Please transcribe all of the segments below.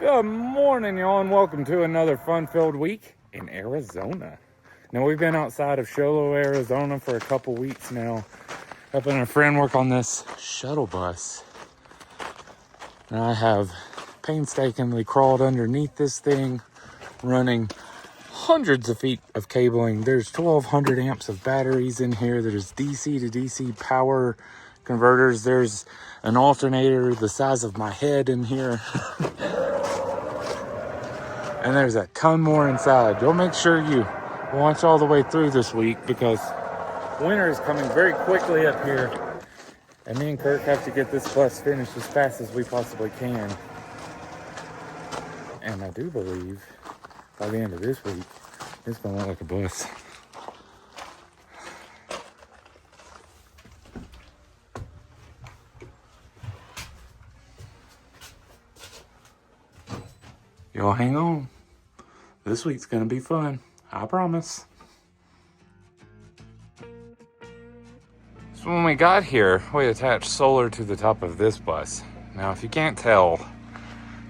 Good morning, y'all, and welcome to another fun-filled week in Arizona. Now, we've been outside of Shuttle, Arizona for a couple weeks now, helping a friend work on this shuttle bus. And I have painstakingly crawled underneath this thing, running hundreds of feet of cabling. There's 1,200 amps of batteries in here. There's DC to DC power converters. There's an alternator the size of my head in here. And there's a ton more inside. You'll make sure you watch all the way through this week because winter is coming very quickly up here. And me and Kirk have to get this bus finished as fast as we possibly can. And I do believe by the end of this week, it's gonna look like a bus. Y'all hang on. This week's gonna be fun. I promise. So when we got here, we attached solar to the top of this bus. Now, if you can't tell,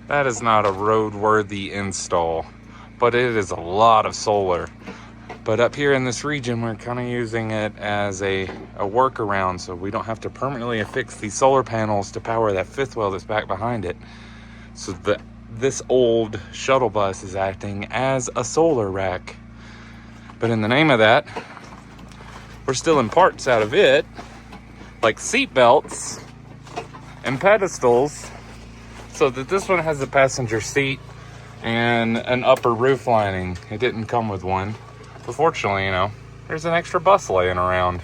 that is not a roadworthy install, but it is a lot of solar. But up here in this region, we're kind of using it as a workaround, so we don't have to permanently affix these solar panels to power that fifth wheel that's back behind it. So this old shuttle bus is acting as a solar rack. But in the name of that, we're stealing parts out of it, like seat belts and pedestals, so that this one has a passenger seat and an upper roof lining. It didn't come with one. But fortunately, there's an extra bus laying around.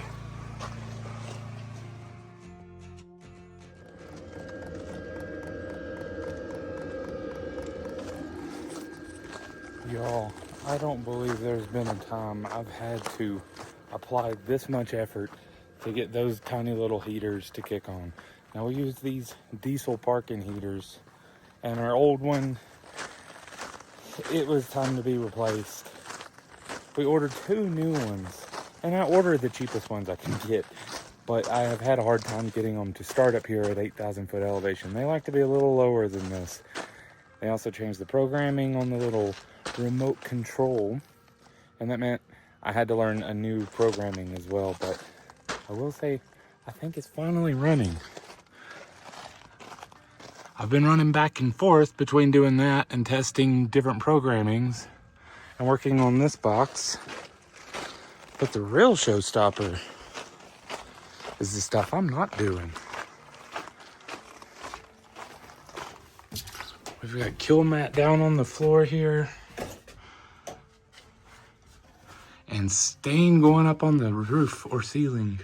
Y'all, I don't believe there's been a time I've had to apply this much effort to get those tiny little heaters to kick on. Now, we use these diesel parking heaters, and our old one, it was time to be replaced. We ordered 2 new ones, and I ordered the cheapest ones I could get, but I have had a hard time getting them to start up here at 8,000 foot elevation. They like to be a little lower than this. They also changed the programming on the little remote control, and that meant I had to learn a new programming as well, but I will say I think it's finally running. I've been running back and forth between doing that and testing different programmings and working on this box, but the real showstopper is the stuff I'm not doing. We've got kill mat down on the floor here, and stain going up on the roof or ceiling.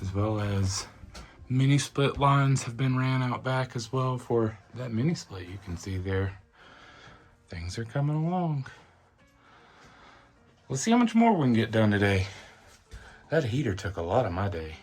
As well as mini split lines have been ran out back as well for that mini split you can see there. Things are coming along. Let's see how much more we can get done today. That heater took a lot of my day.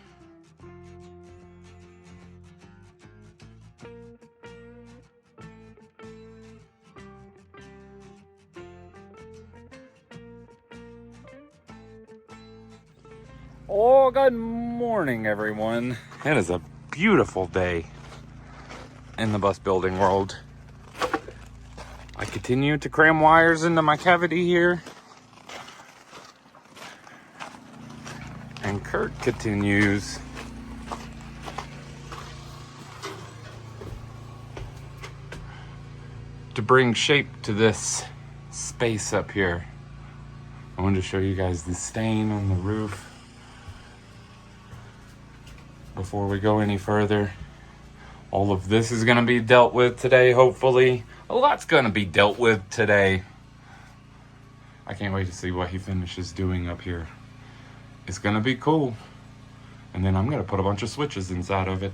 Oh, good morning, everyone. It is a beautiful day in the bus building world. I continue to cram wires into my cavity here. And Kurt continues to bring shape to this space up here. I wanted to show you guys the stain on the roof before we go any further. All of this is going to be dealt with today, hopefully. A lot's going to be dealt with today. I can't wait to see what he finishes doing up here. It's going to be cool. And then I'm going to put a bunch of switches inside of it.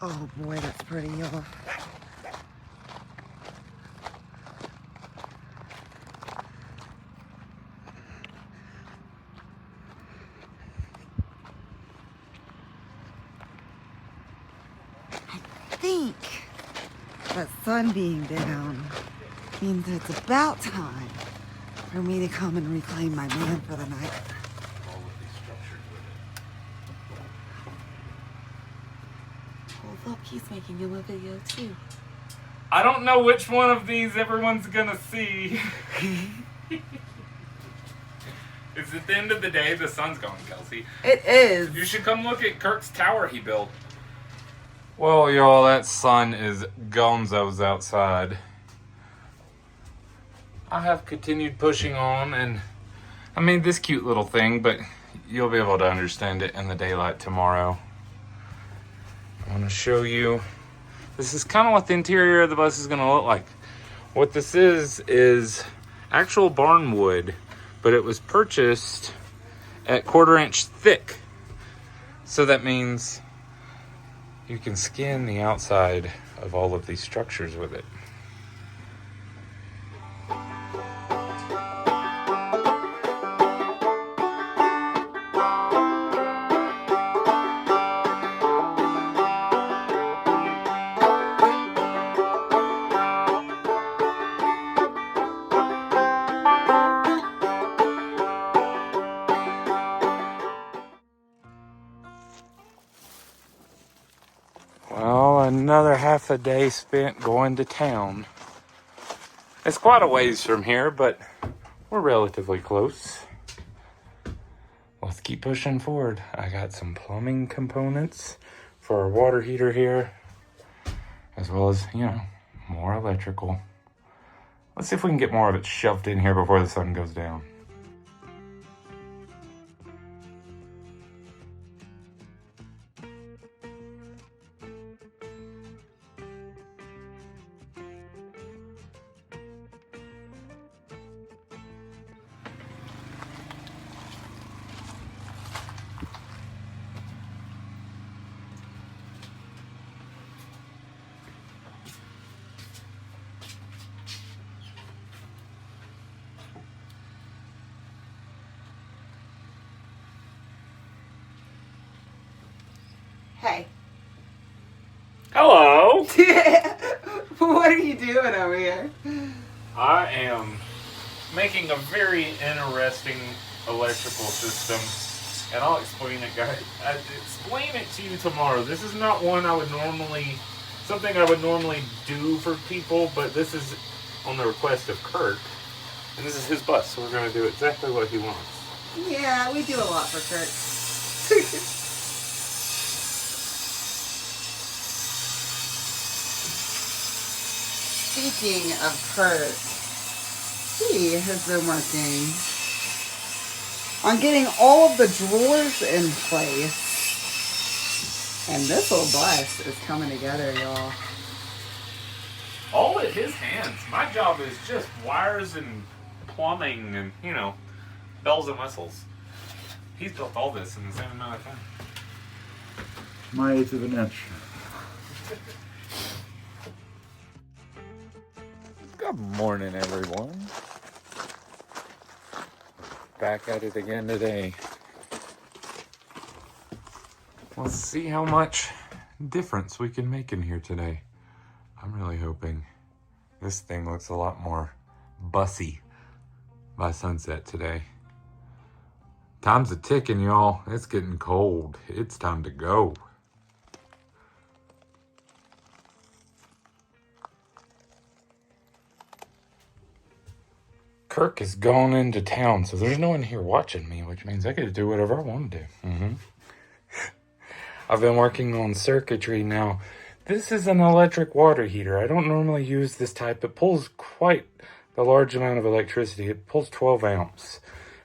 Oh boy, that's pretty, y'all. I think that sun being down means it's about time for me to come and reclaim my man for the night. Oh, look, he's making you a video too. I don't know which one of these everyone's gonna see. It's at the end of the day, the sun's going, Kelsey. It is. You should come look at Kirk's tower he built. Well, y'all, that sun is gonzos outside. I have continued pushing on, and I made this cute little thing, but you'll be able to understand it in the daylight tomorrow. I want to show you. This is kind of what the interior of the bus is going to look like. What this is actual barn wood, but it was purchased at 1/4 inch thick. So that means you can skin the outside of all of these structures with it. Well, another half a day spent going to town. It's quite a ways from here, but we're relatively close. Let's keep pushing forward. I got some plumbing components for our water heater here, as well as, more electrical. Let's see if we can get more of it shoved in here before the sun goes down. Hey. Hello! What are you doing over here? I am making a very interesting electrical system, and I'll explain it, guys. I'll explain it to you tomorrow. This is not something I would normally do for people, but this is on the request of Kirk, and this is his bus, so we're going to do exactly what he wants. Yeah, we do a lot for Kurt. Speaking of Kurt, he has been working on getting all of the drawers in place. And this little bus is coming together, y'all. All at his hands. My job is just wires and plumbing and, bells and whistles. He's built all this in the same amount of time. My 1/8 of an inch. Good morning, everyone. Back at it again today. Let's see how much difference we can make in here today. I'm really hoping this thing looks a lot more bussy by sunset today. Time's a ticking, y'all. It's getting cold. It's time to go. Kirk is gone into town, so there's no one here watching me, which means I get to do whatever I want to do. I've been working on circuitry now. This is an electric water heater. I don't normally use this type. It pulls quite a large amount of electricity. It pulls 12 amps,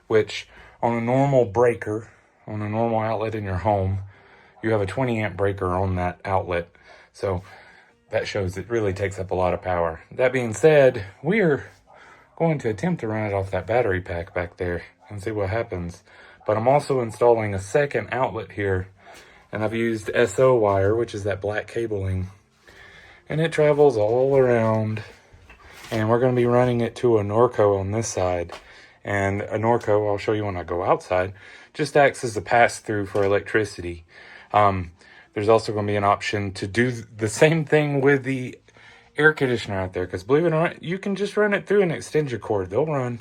which on a normal breaker, on a normal outlet in your home, you have a 20 amp breaker on that outlet. So that shows it really takes up a lot of power. That being said, we're going to attempt to run it off that battery pack back there and see what happens. But I'm also installing a second outlet here And I've used SO wire, which is that black cabling. And it travels all around. And we're going to be running it to a Norco on this side. And a Norco, I'll show you when I go outside, just acts as a pass-through for electricity. There's also going to be an option to do the same thing with the air conditioner out there. Because believe it or not, you can just run it through an extension cord. They'll run.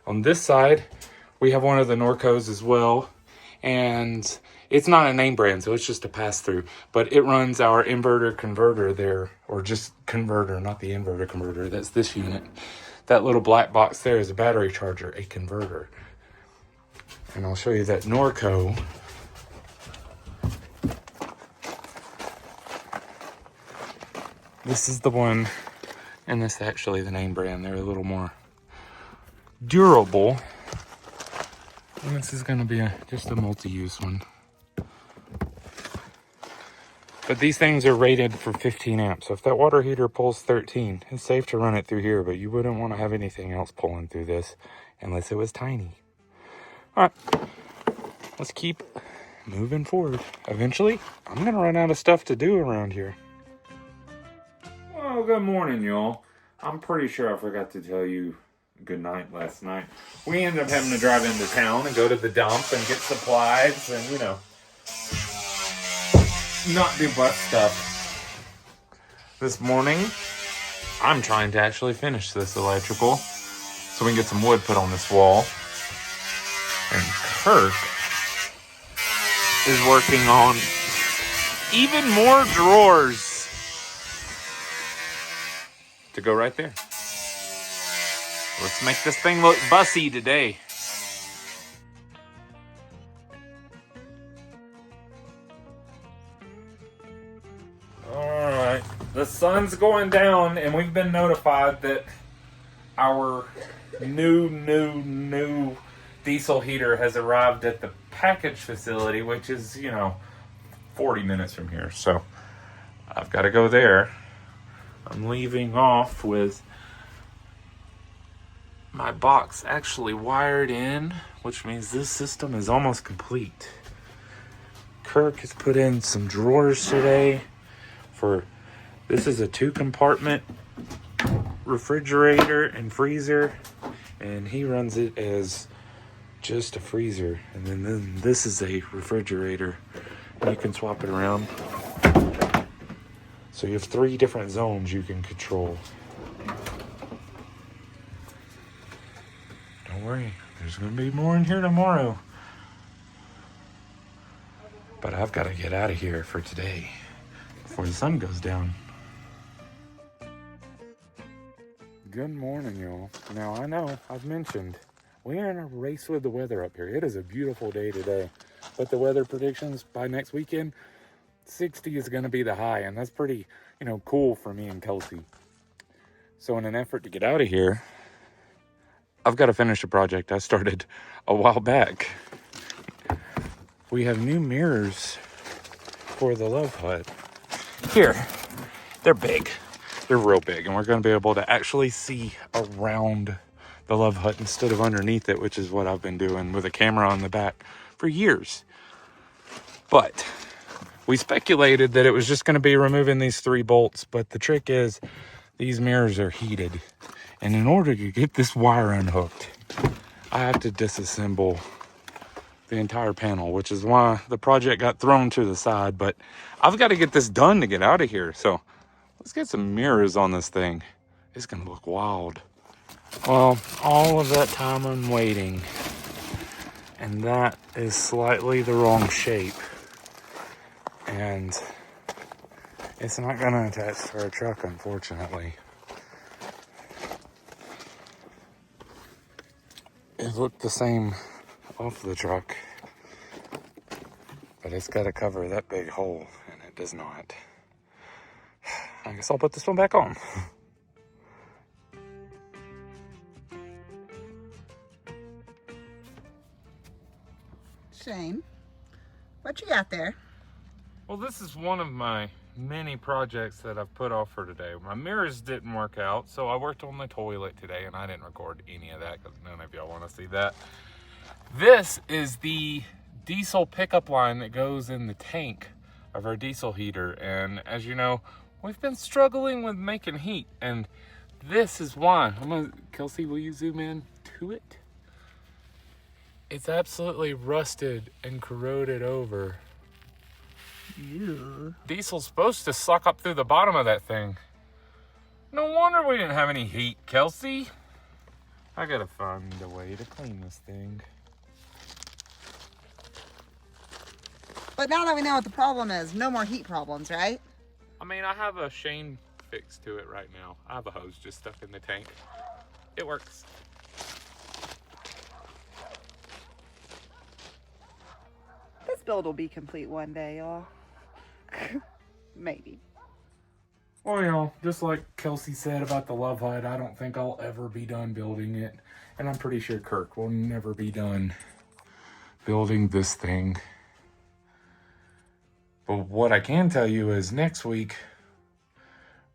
On this side, we have one of the Norcos as well. And it's not a name brand, so it's just a pass-through. But it runs our inverter converter there. Or just converter, not the inverter converter. That's this unit. That little black box there is a battery charger, a converter. And I'll show you that Norco. This is the one, and this is actually the name brand. They're a little more durable. And this is going to be just a multi-use one. But these things are rated for 15 amps. So if that water heater pulls 13, it's safe to run it through here, but you wouldn't want to have anything else pulling through this unless it was tiny. All right, let's keep moving forward. Eventually, I'm going to run out of stuff to do around here. Well, good morning, y'all. I'm pretty sure I forgot to tell you good night last night. We ended up having to drive into town and go to the dump and get supplies and, you know, not do butt stuff. This morning, I'm trying to actually finish this electrical so we can get some wood put on this wall. And Kirk is working on even more drawers to go right there. Let's make this thing look bussy today. Alright, the sun's going down and we've been notified that our new diesel heater has arrived at the package facility, which is, 40 minutes from here. So I've got to go there. I'm leaving off with my box actually wired in, which means this system is almost complete. Kirk has put in some drawers today this is a 2-compartment refrigerator and freezer, and he runs it as just a freezer, and then this is a refrigerator, and you can swap it around. So you have 3 different zones you can control. Don't worry, there's going to be more in here tomorrow. But I've got to get out of here for today before the sun goes down. Good morning, y'all. Now, I know I've mentioned we are in a race with the weather up here. It is a beautiful day today, but the weather predictions by next weekend, 60 is going to be the high, and that's pretty, cool for me and Kelsey. So in an effort to get out of here, I've got to finish a project I started a while back. We have new mirrors for the Love Hut. Here, they're big. They're real big, and we're going to be able to actually see around the Love Hut instead of underneath it, which is what I've been doing with a camera on the back for years. But we speculated that it was just going to be removing these 3 bolts, but the trick is these mirrors are heated. And in order to get this wire unhooked, I have to disassemble the entire panel, which is why the project got thrown to the side. But I've got to get this done to get out of here. So let's get some mirrors on this thing. It's going to look wild. Well, all of that time I'm waiting, and that is slightly the wrong shape. And it's not going to attach to our truck, unfortunately. It looked the same off the truck, but it's got to cover that big hole, and it does not. I guess I'll put this one back on. Shane, what you got there? Well, this is one of my many projects that I've put off for today. My mirrors didn't work out, so I worked on the toilet today, and I didn't record any of that because none of y'all want to see that. This is the diesel pickup line that goes in the tank of our diesel heater. And as you know, we've been struggling with making heat, and this is why. Kelsey, will you zoom in to it? It's absolutely rusted and corroded over. Ew. Diesel's supposed to suck up through the bottom of that thing. No wonder we didn't have any heat, Kelsey. I gotta find a way to clean this thing. But now that we know what the problem is, no more heat problems, right? I mean, I have a Shane fix to it right now. I have a hose just stuck in the tank. It works. This build will be complete one day, y'all. Maybe. Well, you know, just like Kelsey said about the Love Hut, I don't think I'll ever be done building it. And I'm pretty sure Kirk will never be done building this thing. But what I can tell you is next week,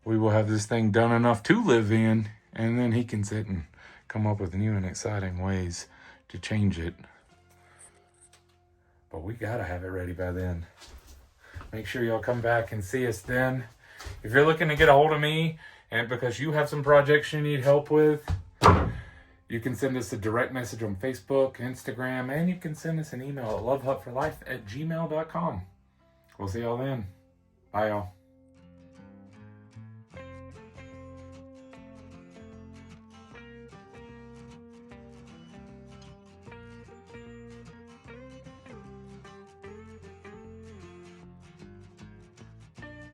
we will have this thing done enough to live in, and then he can sit and come up with new and exciting ways to change it. But we gotta have it ready by then. Make sure y'all come back and see us then. If you're looking to get a hold of me, and because you have some projects you need help with, you can send us a direct message on Facebook, Instagram, and you can send us an email at LoveHut4Life@gmail.com. We'll see y'all then. Bye, y'all.